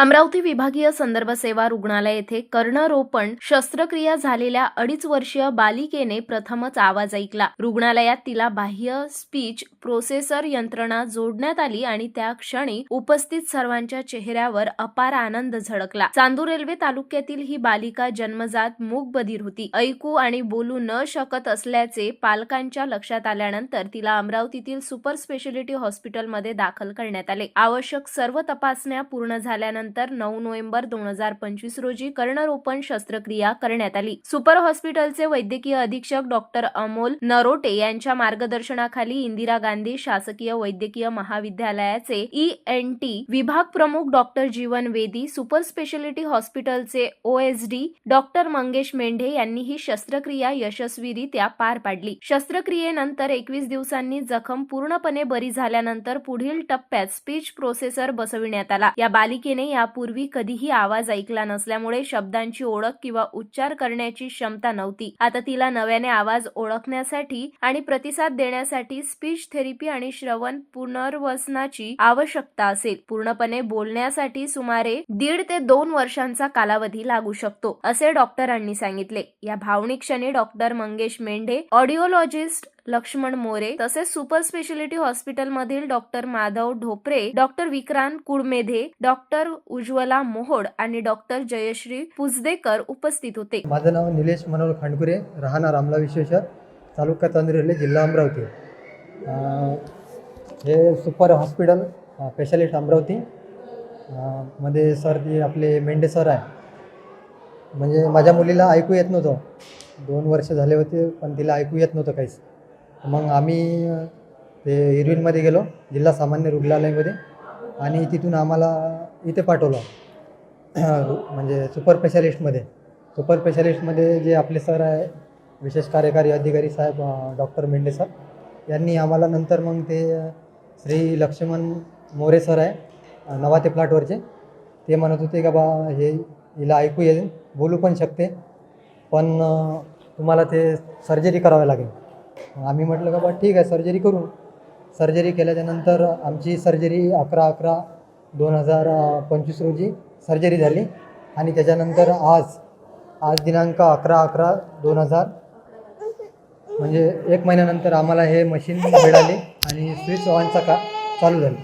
अमरावती विभागीय संदर्भ सेवा रुग्णालय येथे कर्णरोपण शस्त्रक्रिया झालेल्या 2.5 वर्षीय बालिकेने प्रथमच आवाज ऐकला। रुग्णालयात तिला बाह्य स्पीच प्रोसेसर यंत्रणा जोडण्यात आली आणि त्या क्षणी उपस्थित सर्वांच्या चेहऱ्यावर अपार आनंद झळकला। चांदूर रेल्वे तालुक्यातील ही बालिका जन्मजात मूकबधीर होती। ऐकू आणि बोलू न शकत असल्याचे पालकांच्या लक्षात आल्यानंतर तिला अमरावतीतील सुपर स्पेशालिटी हॉस्पिटलमध्ये दाखल करण्यात आले। आवश्यक सर्व तपासण्या पूर्ण झाल्यानंतर 9 नोव्हेंबर 2025 रोजी कर्णरोपण शस्त्रक्रिया करण्यात आली। सुपर हॉस्पिटलचे वैद्यकीय अधीक्षक डॉक्टर अमोल नरोटे यांच्या मार्गदर्शनाखाली इंदिरा गांधी शासकीय वैद्यकीय महाविद्यालयाचे ENT विभाग प्रमुख डॉक्टर जीवन वेदी, सुपर स्पेशालिटी हॉस्पिटलचे OSD डॉक्टर मंगेश मेंढे यांनी ही शस्त्रक्रिया यशस्वीरित्या पार पाडली। शस्त्रक्रियेनंतर 21 दिवसांनी जखम पूर्णपणे बरी झाल्यानंतर पुढील टप्प्यात स्पीच प्रोसेसर बसविण्यात आला। या बालिकेने यापूर्वी कधीही आवाज ऐकला नसल्यामुळे शब्दांची ओळख किंवा उच्चार करण्याची क्षमता नव्हती। आता तिला नव्याने आवाज ओळखण्यासाठी आणि प्रतिसाद देण्यासाठी स्पीच थेरपी आणि श्रवण पुनर्वसनाची आवश्यकता असेल। पूर्णपणे बोलण्यासाठी सुमारे 1.5 ते 2 वर्षांचा कालावधी लागू शकतो, असे डॉक्टरांनी सांगितले। या भावनिक क्षणी डॉक्टर मंगेश मेंढे, ऑडिओलॉजिस्ट लक्ष्मण मोरे तसेच सुपर स्पेशालिटी हॉस्पिटल मधील doctor Madhav Dhopre, doctor Vikrant Kudmedhe, doctor Ujjwala Mohod आणि डॉक्टर जयश्री पुजदेकर उपस्थित होते। माझं नाव निलेश मनोहर खांडकुरे, राहणार आमला विश्वेश्वर, तालुका चांदूर रेल्वे, जिल्हा अमरावती। हे सुपर हॉस्पिटल स्पेशालिस्ट अमरावती मध्ये सर ते आपले मेंढे सर आहे। म्हणजे माझ्या मुलीला ऐकू येत नव्हतं, 2 वर्ष झाले होते पण तिला ऐकू येत नव्हतं काहीच। मग आम्ही ते इरविनमध्ये गेलो, जिल्हा सामान्य रुग्णालयामध्ये, आणि तिथून आम्हाला इथे पाठवलं म्हणजे सुपर स्पेशालिस्टमध्ये जे आपले सर आहे, विशेष कार्यकारी अधिकारी साहेब डॉक्टर मेंढे सर, यांनी आम्हाला नंतर मग ते श्री लक्ष्मण मोरे सर आहे नवा ते प्लॅटवरचे, ते म्हणत होते का बा हे हिला ऐकू येईल, बोलू पण शकते, पण तुम्हाला ते सर्जरी करावी लागेल। आम्ही म्हटलं का बा ठीक आहे, सर्जरी करू। सर्जरी केल्याच्यानंतर आमची सर्जरी 11/11/2025 रोजी सर्जरी झाली आणि त्याच्यानंतर आज दिनांक 11/11/2000 म्हणजे 1 महिन्यानंतर आम्हाला हे मशीन मिळाले आणि स्विच ऑनचा चालू झाली।